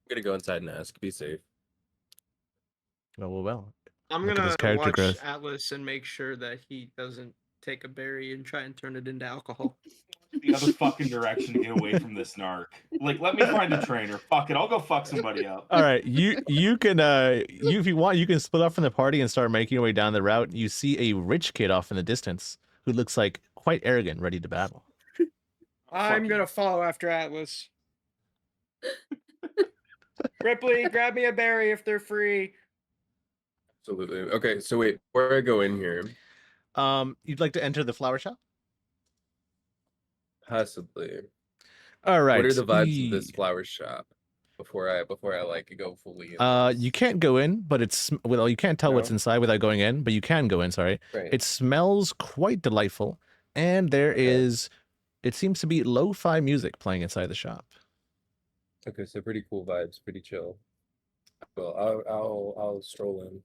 gonna go inside and ask. Be safe. Well. I'm Look at gonna this character watch growth. Atlas and make sure that he doesn't take a berry and try and turn it into alcohol. The other fucking direction to get away from this narc. Like, let me find a trainer. Fuck it, I'll go fuck somebody up. All right, you can you if you want you can split off from the party and start making your way down the route. You see a rich kid off in the distance who looks like quite arrogant, ready to battle. I'm gonna follow after Atlas. Ripley, grab me a berry if they're free. Absolutely. Okay, so wait, before I go in here, You'd like to enter the flower shop? possibly. All right. What are the vibes of this flower shop? Before I like go fully in this? You can't go in, but it's well, you can't tell what's No? inside without going in, but you can go in. Sorry. Right. It smells quite delightful, and there is, it seems to be lo-fi music playing inside the shop. Okay, so pretty cool vibes, pretty chill. Well, I'll stroll in.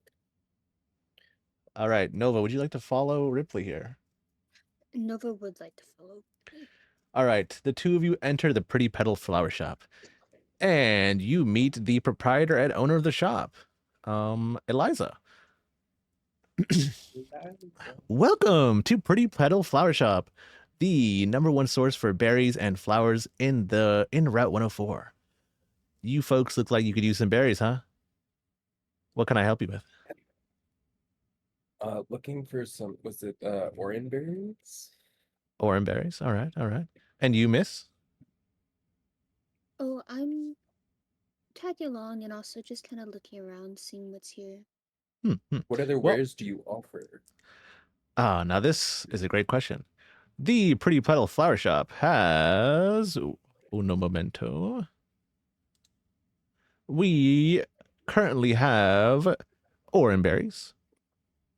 All right, Nova, would you like to follow Ripley here? Nova would like to follow. All right, the two of you enter the Pretty Petal Flower Shop, and you meet the proprietor and owner of the shop, Eliza. Welcome to Pretty Petal Flower Shop, the #1 source for berries and flowers in Route 104. You folks look like you could use some berries, huh? What can I help you with? Looking for some, was it orange berries? Orange berries. All right, all right. And you, miss? Oh, I'm tagging along and also just kind of looking around, seeing what's here. What other wares do you offer? Now this is a great question. The Pretty Petal Flower Shop has uno momento. We currently have orange berries,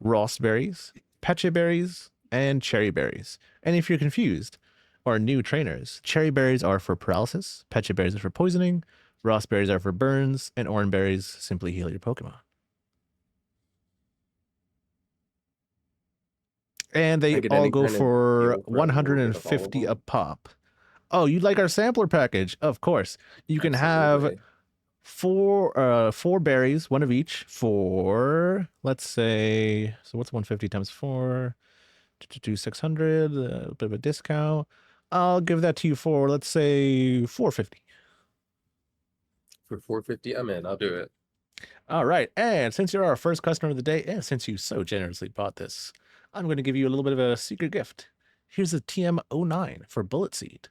raspberries, peche berries, and cherry berries. And if you're confused, or new trainers, cherry berries are for paralysis, peche berries are for poisoning, raspberries are for burns, and orange berries simply heal your Pokemon. And they all go for 150 a pop. Oh, you'd like our sampler package? Of course. You can have four berries, one of each, for, let's say, so what's 150 times 4? Do 600, a bit of a discount. I'll give that to you for, let's say, 450. For 450, I'm in. I'll do it. All right. And since you're our first customer of the day, and since you so generously bought this, I'm going to give you a little bit of a secret gift. Here's a TM09 for Bullet Seed.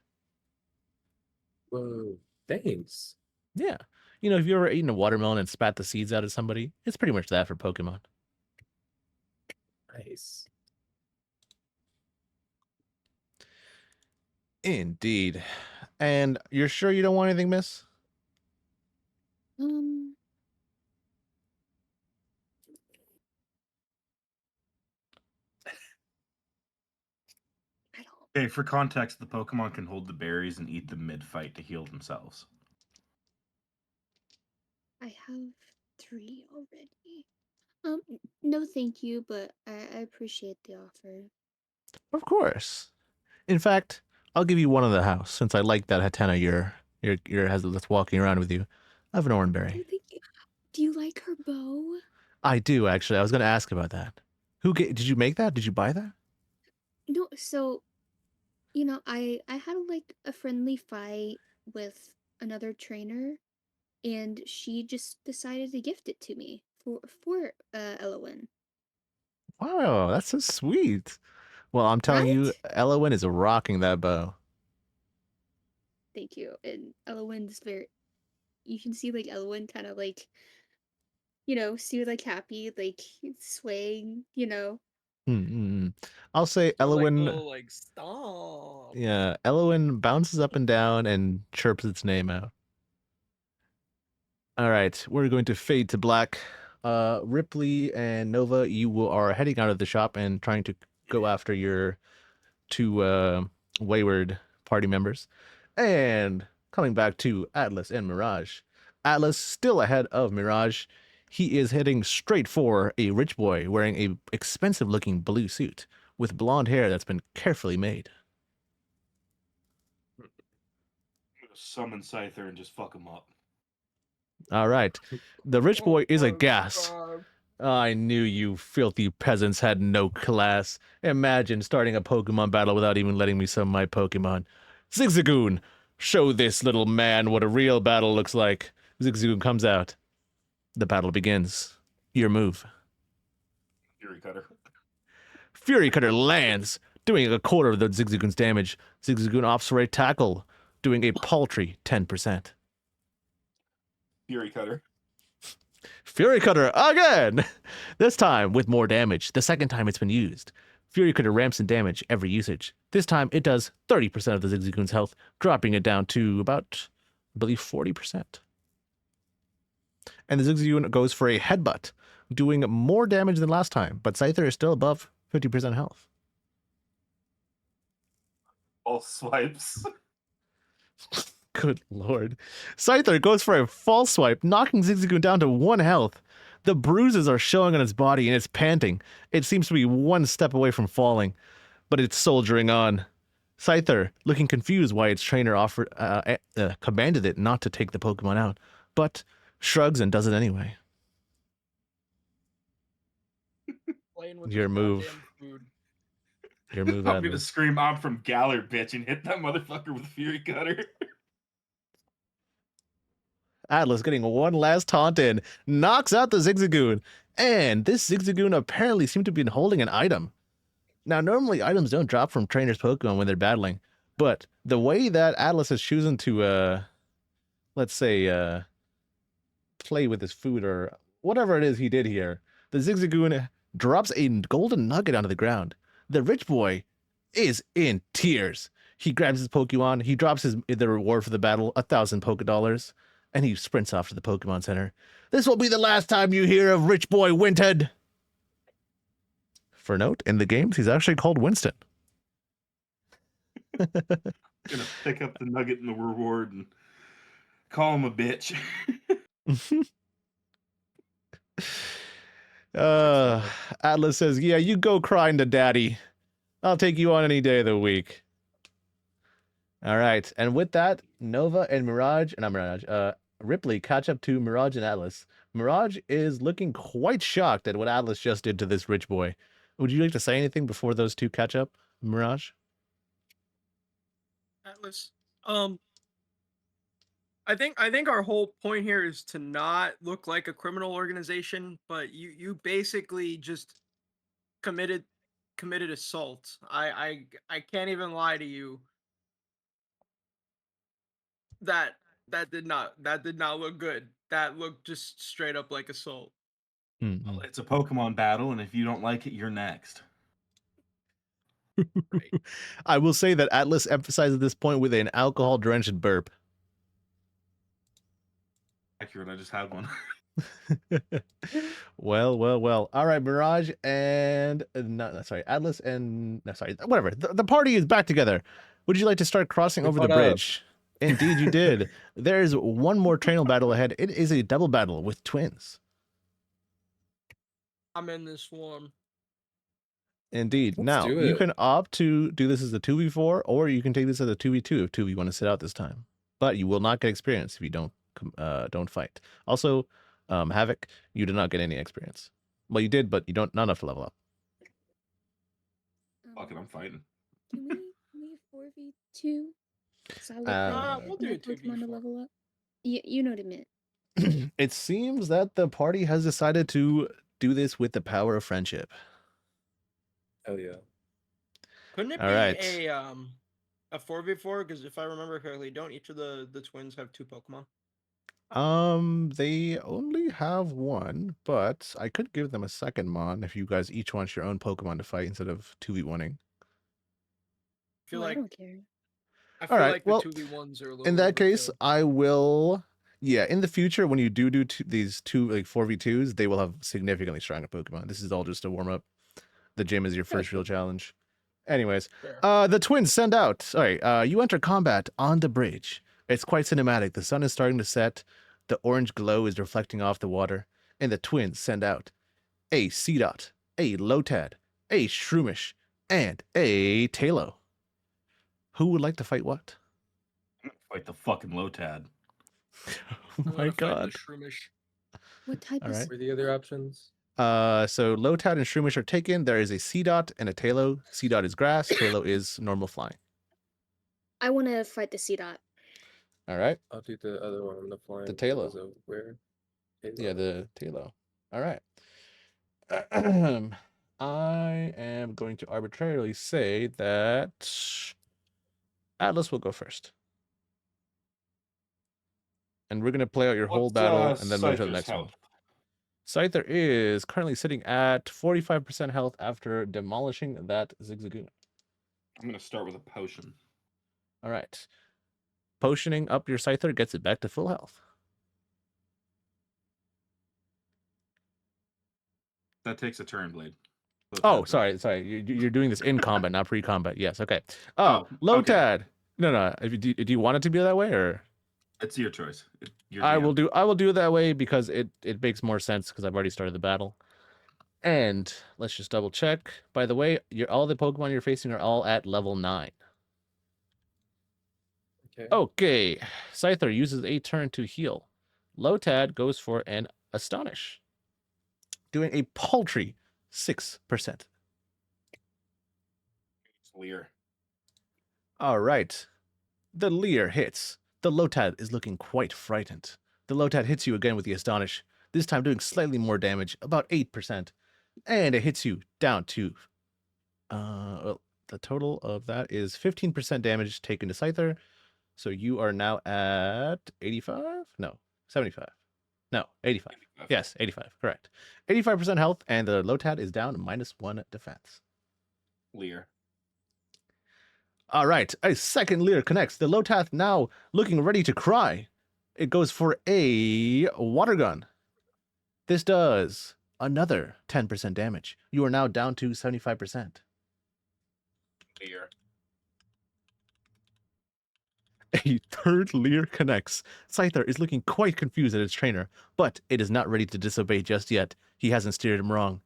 Whoa, thanks. Yeah. You know, if you ever eaten a watermelon and spat the seeds out at somebody, it's pretty much that for Pokemon. Nice. Indeed. And you're sure you don't want anything, miss? I don't. Okay, for context, the Pokemon can hold the berries and eat them mid-fight to heal themselves. I have 3 already. No thank you, but I appreciate the offer. Of course. In fact, I'll give you one of the house, since I like that Hatena that's walking around with you. I have an orange berry. Oh, thank you. Do you like her bow? I do, actually. I was going to ask about that. Did you make that? Did you buy that? No, so, you know, I had like a friendly fight with another trainer, and she just decided to gift it to me for Elowen. Wow, that's so sweet. Well, I'm telling you, Elowen is rocking that bow. Thank you. And Elowen's you can see like Elowen kind of like, you know, see like happy, like swaying, you know. I'll say Elowen. Like stop. Yeah, Elowen bounces up and down and chirps its name out. All right, we're going to fade to black. Ripley and Nova, you are heading out of the shop and trying to go after your two wayward party members. And coming back to Atlas and Mirage. Atlas still ahead of Mirage. He is heading straight for a rich boy wearing a expensive looking blue suit with blonde hair that's been carefully made. I'm gonna summon Scyther and just fuck him up. All right. The rich boy is Oh, aghast. God. I knew you filthy peasants had no class. Imagine starting a Pokemon battle without even letting me summon my Pokemon. Zigzagoon, show this little man what a real battle looks like. Zigzagoon comes out. The battle begins. Your move. Fury Cutter. Fury Cutter lands, doing a quarter of the Zigzagoon's damage. Zigzagoon opts for a tackle, doing a paltry 10%. Fury Cutter. Fury Cutter again! This time with more damage, the second time it's been used. Fury Cutter ramps in damage every usage. This time it does 30% of the Zigzagoon's health, dropping it down to about, I believe, 40%. And the Zigzagoon goes for a headbutt, doing more damage than last time, but Scyther is still above 50% health. All swipes. Good lord. Scyther goes for a false swipe, knocking Zigzagoon down to 1 health. The bruises are showing on its body and it's panting. It seems to be 1 step away from falling, but it's soldiering on. Scyther, looking confused why its trainer commanded it not to take the Pokemon out, but shrugs and does it anyway. Playing with Your this move. goddamn food. Your move, I'm gonna Atlas. scream, I'm from Galler, bitch, and hit that motherfucker with Fury Cutter. Atlas getting 1 last taunt in, knocks out the Zigzagoon, and this Zigzagoon apparently seemed to be holding an item. Now, normally items don't drop from trainers' Pokemon when they're battling, but the way that Atlas has chosen to, let's say, play with his food or whatever it is he did here, the Zigzagoon drops a golden nugget onto the ground. The rich boy is in tears. He grabs his Pokemon, he drops the reward for the battle, 1,000 Pokedollars, and he sprints off to the Pokemon Center. This will be the last time you hear of Rich Boy Winted. For note, in the games, he's actually called Winston. Gonna pick up the nugget and the reward and call him a bitch. Atlas says, yeah, you go crying to daddy. I'll take you on any day of the week. All right. And with that, Nova and Ripley catch up to Mirage and Atlas. Mirage is looking quite shocked at what Atlas just did to this rich boy. Would you like to say anything before those two catch up, Mirage? Atlas. I think our whole point here is to not look like a criminal organization, but you basically just committed assault. I can't even lie to you. That did not look good. That looked just straight up like assault. Mm-hmm. It's a Pokemon battle, and if you don't like it, you're next. Right. I will say that Atlas emphasizes this point with an alcohol-drenched burp. Accurate, I just had one. Well. All right, Mirage and Atlas and whatever. The party is back together. Would you like to start crossing We over the caught up. bridge? Indeed, you did. There's one more trainer battle ahead. It is a double battle with twins. I'm in this one. Indeed. Let's Now, do you it. can opt to do this as a 2v4, or you can take this as a 2v2 if 2v want to sit out this time. But you will not get experience if you don't fight. Also, Havoc, you did not get any experience. Well, you did, but you don't not enough to level up. Fuck it, I'm fighting. Can we 4v2? So I look we'll do my a 2v4. Pokemon to level up. You know what I meant. It seems that the party has decided to do this with the power of friendship. Hell yeah. Couldn't it All be right. a 4v4? Because if I remember correctly, don't each of the twins have 2 Pokemon? They only have 1, but I could give them a second mon if you guys each want your own Pokemon to fight instead of 2v1ing. I feel Oh, I like don't care. I feel right, like well, the 2v1s are a little. In that case, overkill. I will. Yeah, in the future, when you do these 4v2s, they will have significantly stronger Pokemon. This is all just a warm up. The gym is your first real challenge. Anyways, Fair. the twins send out. Sorry, you enter combat on the bridge. It's quite cinematic. The sun is starting to set. The orange glow is reflecting off the water, and the twins send out a Seedot, a Lotad, a Shroomish, and a Talo. Who would like to fight what? Fight the fucking Lotad. Oh I'm my gonna fight the god. Shroomish. What type All of right. What are the other options? So Lotad and Shroomish are taken. There is a C dot and a Talo. C dot is grass. Talo is normal flying. I want to fight the C dot. All right. I'll do the other one on the flying. The What Talo. was it? Where? Yeah, Halo? the Talo. All right. I am going to arbitrarily say that Atlas will go first. And we're going to play out your whole What's battle and then move to the Scyther's next one. health? Scyther is currently sitting at 45% health after demolishing that Zigzagoon. I'm gonna start with a potion. All right. Potioning up your Scyther gets it back to full health. That takes a turn, Blade. So Oh, that's sorry. You're doing this in combat, not pre-combat. Yes, okay. Oh, Oh, Lotad. okay. No. Do you want it to be that way, or It's your choice. Your I GM. will do it that way because it makes more sense because I've already started the battle. And let's just double check. By the way, all the Pokemon you're facing are all at level 9. Okay. Okay. Scyther uses a turn to heal. Lotad goes for an Astonish, doing a paltry 6%. It's Lear. All right. The Leer hits. The Lotad is looking quite frightened. The Lotad hits you again with the Astonish, this time doing slightly more damage, about 8%. And it hits you down to... well, the total of that is 15% damage taken to Scyther. So you are now at 85? No, 75. No, 85. Yes, 85. Correct. 85% health, and the Lotad is down -1 defense. Lear. All right, a second Leer connects. The Lotad now looking ready to cry. It goes for a water gun. This does another 10% damage. You are now down to 75%. Lear. A third Leer connects. Scyther is looking quite confused at its trainer, but it is not ready to disobey just yet. He hasn't steered him wrong.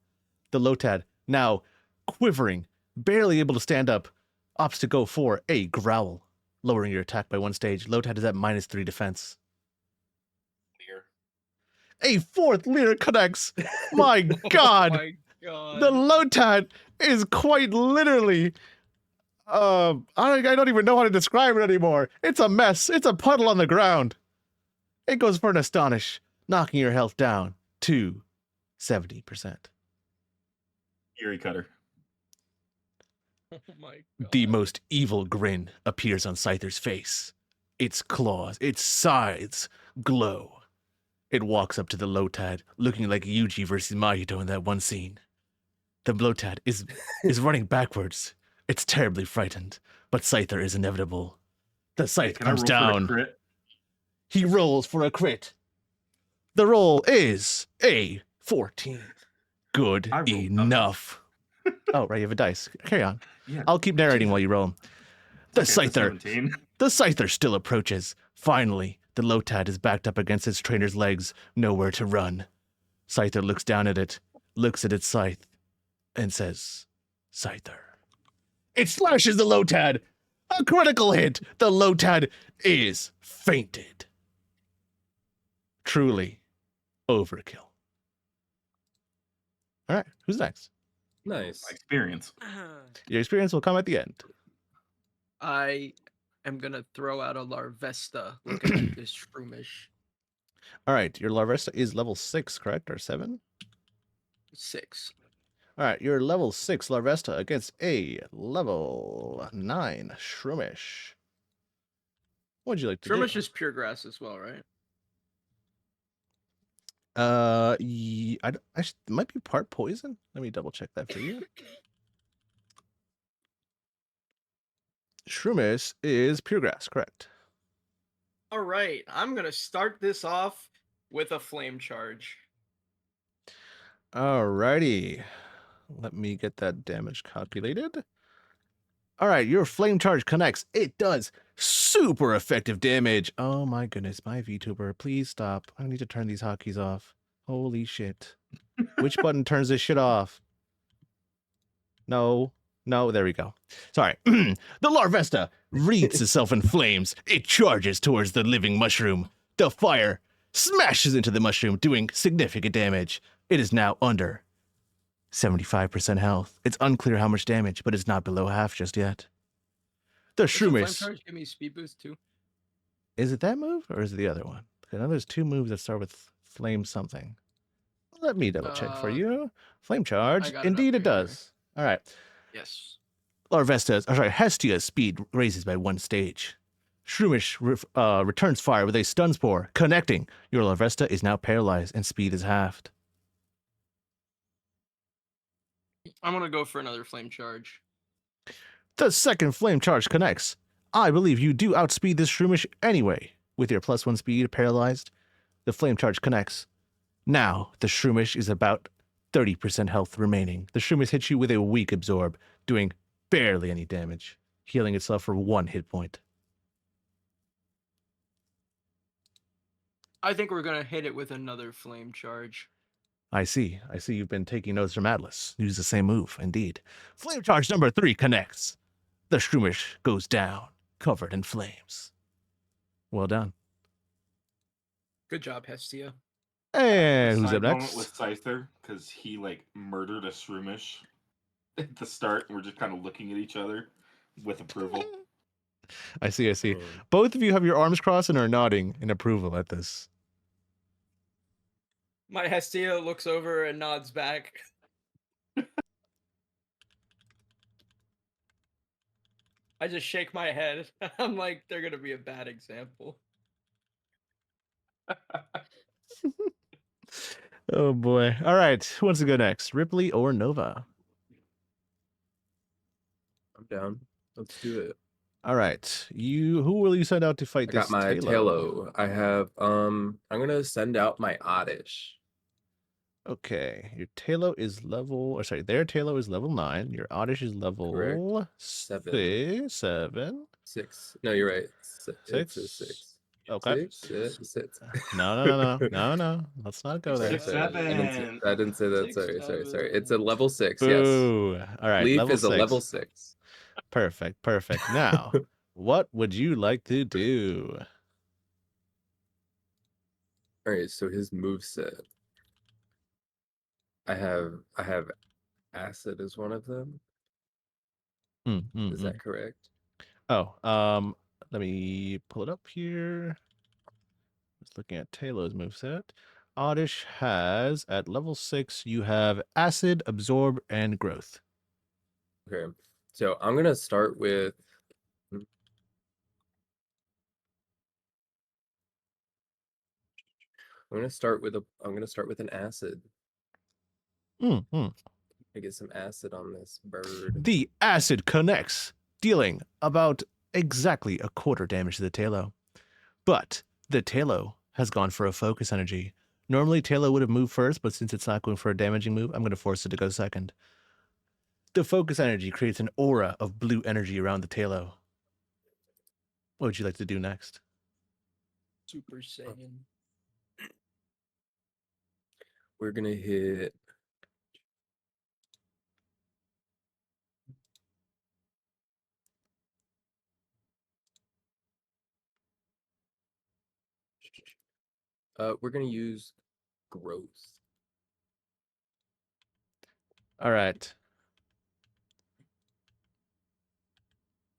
The Lotad, now quivering, barely able to stand up, opts to go for a growl, lowering your attack by 1 stage. Lotad is at -3 defense. Lear. A fourth Leer connects. My Oh God, my god. the Lotad is quite literally. I don't even know how to describe it anymore. It's a mess. It's a puddle on the ground. It goes for an Astonish, knocking your health down to 70%. Fury Cutter. Oh my god. The most evil grin appears on Scyther's face. Its claws, its sides glow. It walks up to the Lotad, looking like Yuji versus Mahito in that one scene. The Lotad is running backwards. It's terribly frightened, but Scyther is inevitable. The scythe Can I comes roll for a down. crit? He rolls for a crit. The roll is a 14. Good I rolled enough. Oh, right, you have a dice. Carry on. Yeah. I'll keep narrating Jesus. while you roll. The Okay, that's Scyther 17. The Scyther still approaches. Finally, the Lotad is backed up against its trainer's legs, nowhere to run. Scyther looks down at it, looks at its scythe, and says, Scyther. It slashes the Lotad! A critical hit! The Lotad is fainted. Truly, overkill. All right, who's next? Nice. My experience. Your experience will come at the end. I am gonna throw out a Larvesta looking at this Shroomish. All right, your Larvesta is level 6, correct? Or 7? 6. All right, you're level 6 Larvesta against a level 9 Shroomish. What'd you like to Shroomish do? is pure grass as well, right? It might be part poison. Let me double check that for you. Shroomish is pure grass, correct? All right, I'm gonna start this off with a flame charge. Alrighty. Let me get that damage calculated. All right, your flame charge connects. It does super effective damage. Oh my goodness, my VTuber, please stop. I need to turn these hotkeys off. Holy shit. Which button turns this shit off? No, there we go. Sorry. The Larvesta wreathes itself in flames. It charges towards the living mushroom. The fire smashes into the mushroom, doing significant damage. It is now under 75% health. It's unclear how much damage, but it's not below half just yet. The Does the flame shroomish. charge give me speed boost too? Is it that move or is it the other one? I know there's two moves that start with flame something. Let me double check for you. Flame charge. got it up Indeed, it here. does. All right. Yes. Hestia's speed raises by 1 stage. Shroomish returns fire with a stun spore, connecting. Your Larvesta is now paralyzed and speed is halved. I'm gonna go for another flame charge. The second flame charge connects. I believe you do outspeed this Shroomish anyway. With your +1 speed paralyzed, the flame charge connects. Now, the Shroomish is about 30% health remaining. The Shroomish hits you with a weak absorb, doing barely any damage, healing itself for 1 hit point. I think we're gonna hit it with another flame charge. I see you've been taking notes from Atlas. Use the same move, indeed. Flame charge number 3 connects. The Shroomish goes down, covered in flames. Well done. Good job, Hestia. And who's Side up moment next? with Scyther, because he like murdered a Shroomish at the start, and we're just kind of looking at each other with approval. I see. Both of you have your arms crossed and are nodding in approval at this. My Hestia looks over and nods back. I just shake my head. I'm like, they're gonna be a bad example. Oh boy. All right. Who wants to go next? Ripley or Nova? I'm down. Let's do it. All right. Who will you send out to fight I this got my Talo? Talo. I have I'm gonna send out my Oddish. Okay. Your Talo is their Talo is level 9. Your Oddish is level 7. 7. 6. No, you're right. It's a 6? 6. Okay. 6. No. Let's not go there. 6, 7. I didn't say that. 6, Sorry. It's a level 6. Yes. Boo. All right. Leaf level is 6. a level 6. Perfect. Now, what would you like to do? All right. So his moveset. I have acid as one of them. Is that correct? Oh, let me pull it up here. Just looking at Taylor's moveset. Oddish has, at level 6, you have Acid, Absorb, and Growth. Okay. So I'm gonna start with I'm gonna start with an acid. I get some acid on this bird. The Acid connects, dealing about exactly a quarter damage to the Talo. But the Talo has gone for a focus energy. Normally, Talo would have moved first, but since it's not going for a damaging move, I'm going to force it to go second. The focus energy creates an aura of blue energy around the Talo. What would you like to do next? Super Saiyan. We're gonna hit we're gonna use growth. All right.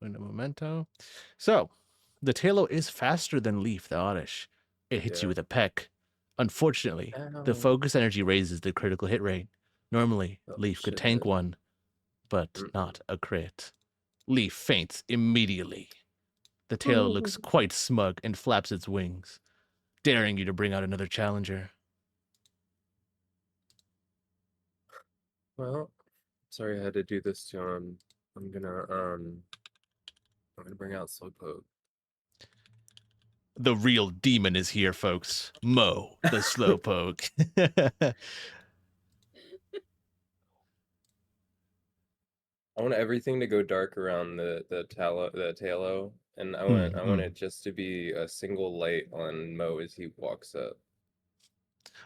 In a memento. So, the Talo is faster than Leaf, the Oddish. It hits you Yeah. with a peck. Unfortunately, the Ow. focus energy raises the critical hit rate. Normally, Oh, Leaf could shit. tank one, but Mm-mm. not a crit. Leaf faints immediately. The tail looks quite smug and flaps its wings, daring you to bring out another challenger. Well, sorry I had to do this to him. I'm gonna bring out Slowpoke. The real demon is here, folks. Mo, the Slowpoke. I want everything to go dark around the Talo, and I want it just to be a single light on Mo as he walks up.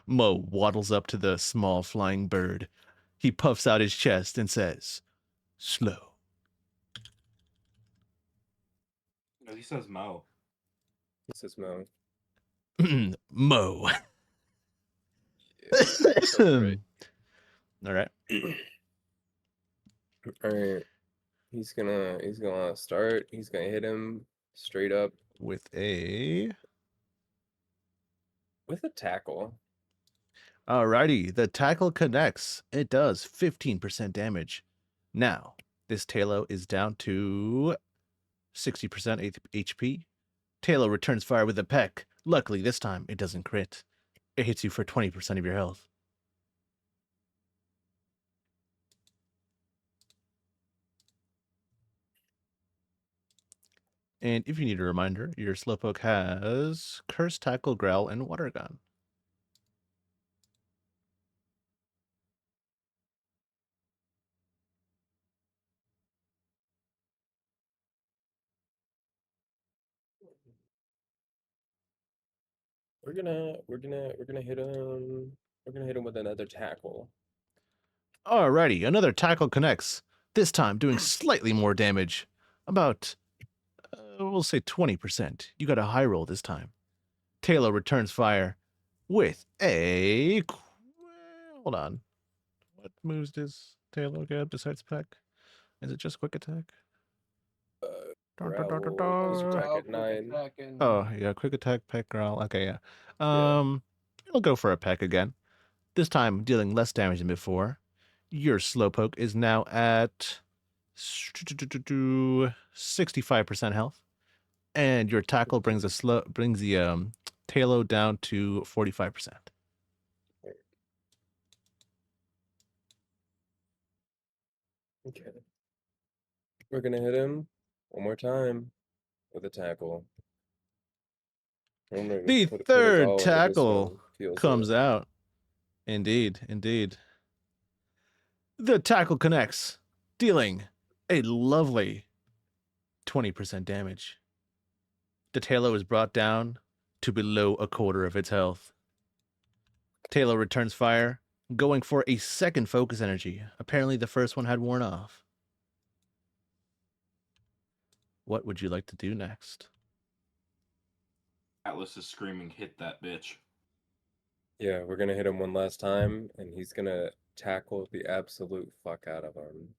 Mo waddles up to the small flying bird. He puffs out his chest and says, "Slow." No, he says Mo. He says Mo. Mo. Yeah, sounds right. All right. All right. He's gonna start. He's gonna hit him straight up With a. with a tackle. Alrighty, the tackle connects. It does 15% damage. Now, this Talo is down to 60% HP. Talo returns fire with a peck. Luckily, this time it doesn't crit. It hits you for 20% of your health. And if you need a reminder, your Slowpoke has Curse, Tackle, Growl, and Water Gun. We're gonna hit him. We're gonna hit him with another tackle. Alrighty, another tackle connects. This time doing slightly more damage. About, we'll say 20%. You got a high roll this time. Taylor returns fire with a. Hold on. What moves does Taylor get besides peck? Is it just quick attack? Growl, quick attack at 9. Oh, yeah, quick attack, peck, growl. Okay, yeah. Yeah. I'll go for a peck again. This time dealing less damage than before. Your Slowpoke is now at 65% health, and your tackle brings the Talo down to 45%. Okay. We're gonna hit him one more time with a tackle. The Put his third all into this tackle one. Feels comes it. out. Indeed, indeed. The tackle connects, dealing a lovely 20% damage. The Talo is brought down to below a quarter of its health. Talo returns fire, going for a second focus energy. Apparently the first one had worn off. What would you like to do next? Atlas is screaming, "Hit that bitch!" Yeah, we're gonna hit him one last time, and he's gonna tackle the absolute fuck out of him.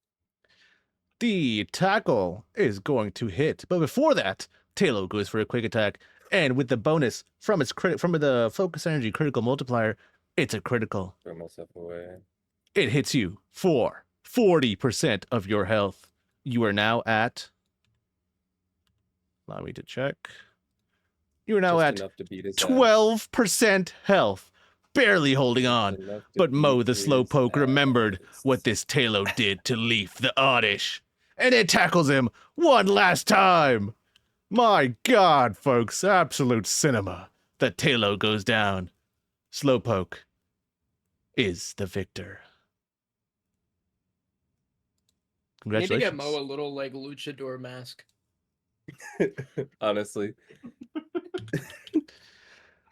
The tackle is going to hit, but before that, Talo goes for a quick attack, and with the bonus from the focus energy critical multiplier, it's a critical. Throw myself away. It hits you for 40% of your health. You are now at. Allow me to check. You are now Just at enough to beat his 12% health, barely holding Just on. enough to But Mo beat the his Slowpoke remembered ass. what this Talo did to Leaf the Oddish, and it tackles him one last time. My God, folks, absolute cinema. The Talo goes down. Slowpoke is the victor. You need to get Congratulations. Mo a little like luchador mask. Honestly.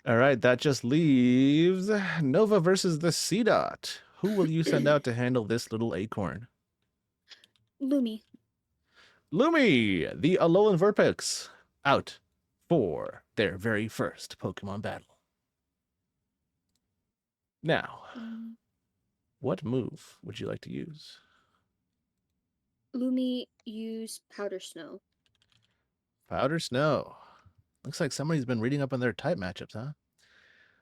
All right, that just leaves Nova versus the C-Dot. Who will you send out to handle this little acorn? Lumi. Lumi, the Alolan Verpix, out for their very first Pokemon battle. Now, what move would you like to use? Lumi use Powder Snow. Powder Snow. Looks like somebody's been reading up on their type matchups, huh?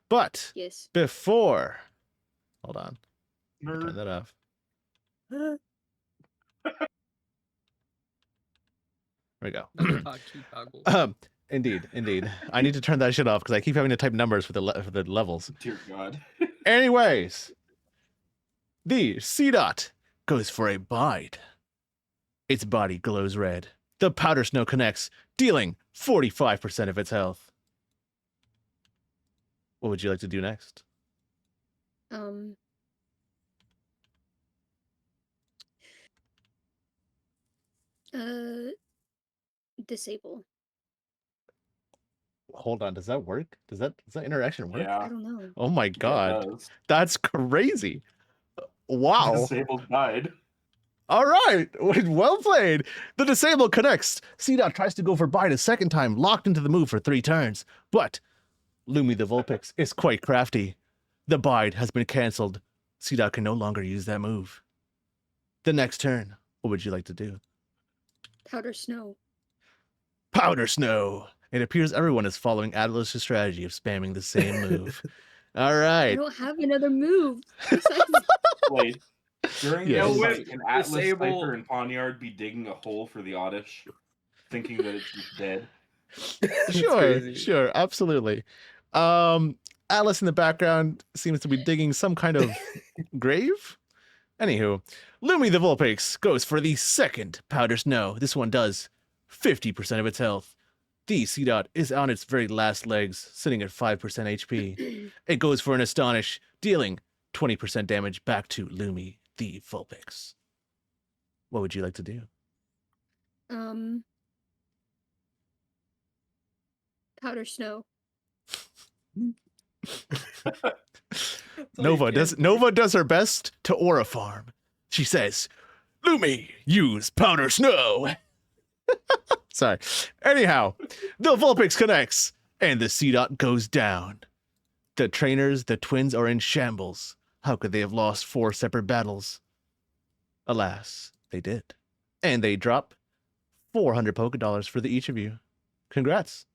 But Yes. before, hold on, Nerd. turn that off. There we go. Hotkey toggle. Indeed. I need to turn that shit off because I keep having to type numbers for the levels. Dear God. Anyways, the C-Dot goes for a bite. Its body glows red. The Powder Snow connects, dealing 45% of its health. What would you like to do next? Disable. Hold on, does that work? Does that interaction work? Yeah. I don't know. Oh my Yeah, it God. does. That's crazy. Wow. Disabled died. All right. Well played. The Disable connects. C-Dot tries to go for bite a second time, locked into the move for 3 turns. But Lumi the Vulpix is quite crafty. The bide has been cancelled. CDOT can no longer use that move. The next turn, what would you like to do? Powder snow. Powder Snow! It appears everyone is following Atlas' strategy of spamming the same move. All I right. don't have another move besides. Wait, during Yes. this Whip, fight, can Atlas, disable- Cypher, and Poniard be digging a hole for the Oddish, thinking that it's just dead? That's Sure, crazy. sure, absolutely. Atlas in the background seems to be digging some kind of grave. Anywho, Lumi the Vulpix goes for the second Powder Snow. This one does 50% of its health. The C-Dot is on its very last legs, sitting at 5% HP. It goes for an Astonish, dealing 20% damage back to Lumi the Vulpix. What would you like to do? Powder snow. That's all you Nova can does do. Nova does her best to aura farm. She says, Lumi, use Powder Snow. Sorry. Anyhow, the Vulpix connects, and the C-Dot goes down. The trainers, the twins, are in shambles. How could they have lost 4 separate battles? Alas, they did. And they drop 400 polka dollars for the each of you. Congrats.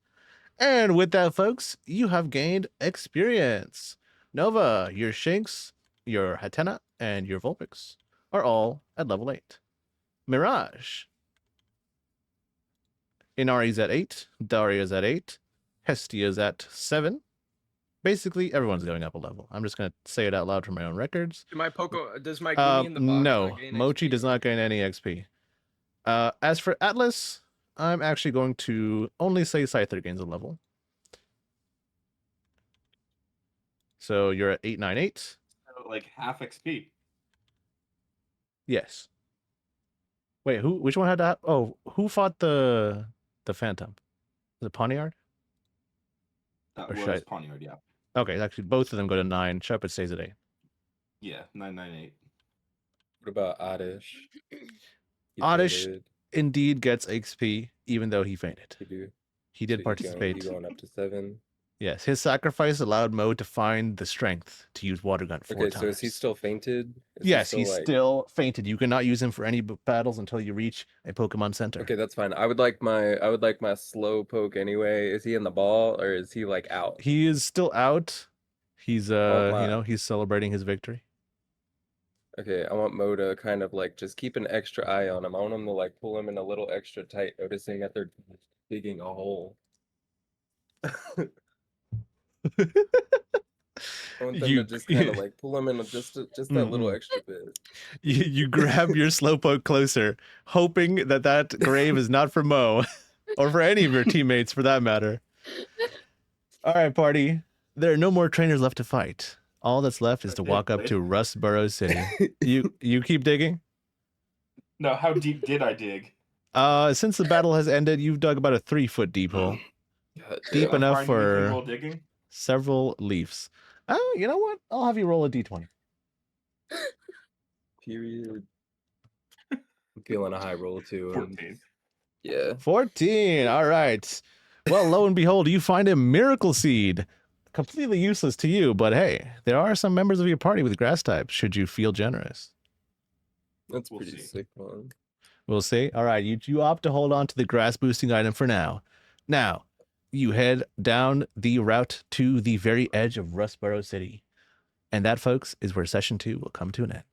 And with that, folks, you have gained experience. Nova, your Shinx, your Hatena, and your Vulpix are all at level 8. Mirage. Inari's at 8. Daria's at 8. Hestia's at 7. Basically, everyone's going up a level. I'm just going to say it out loud for my own records. Does my Goonie in the box No, gain Mochi XP? does not gain any XP. As for Atlas, I'm actually going to only say Scyther gains a level. So you're at 898. So, like half XP. Yes. Wait, which one had that? Oh, who fought the Phantom? Was it Poniard? That Or was should Poniard, yeah. Okay, actually both of them go to 9. Shepard stays at 8. Yeah, 998. What about Oddish? He Oddish fainted. indeed gets XP, even though he fainted. He did So participate. He's going up to 7. Yes, his sacrifice allowed Mo to find the strength to use Water Gun 4 Okay, times. so is he still fainted? Is he Yes, still, he's like... still fainted. You cannot use him for any battles until you reach a Pokemon Center. Okay, that's fine. I would like my slow poke anyway. Is he in the ball or is he like out? He is still out. He's my- he's celebrating his victory. Okay, I want Mo to kind of like just keep an extra eye on him. I want him to like pull him in a little extra tight, noticing that they're digging a hole. I want them You- to just kind of like pull him in just that little Mhm. extra bit. You grab your Slowpoke closer, hoping that grave is not for Mo, or for any of your teammates for that matter. All right, party. There are no more trainers left to fight. All that's left is to walk up to Rustboro City. You keep digging? No, how deep did I dig? Since the battle has ended, you've dug about a 3-foot deep hole. God Deep damn. enough Find anything for while digging? several leaves. You know what? I'll have you roll a d20. Period. I'm feeling a high roll too. and 14. Yeah. 14. All right. Well, lo and behold, you find a miracle seed. Completely useless to you, but hey, there are some members of your party with grass types, should you feel generous. That's We'll pretty see. sick, man. We'll see. All right, you opt to hold on to the grass boosting item for now. Now, you head down the route to the very edge of Rustboro City. And that, folks, is where session 2 will come to an end.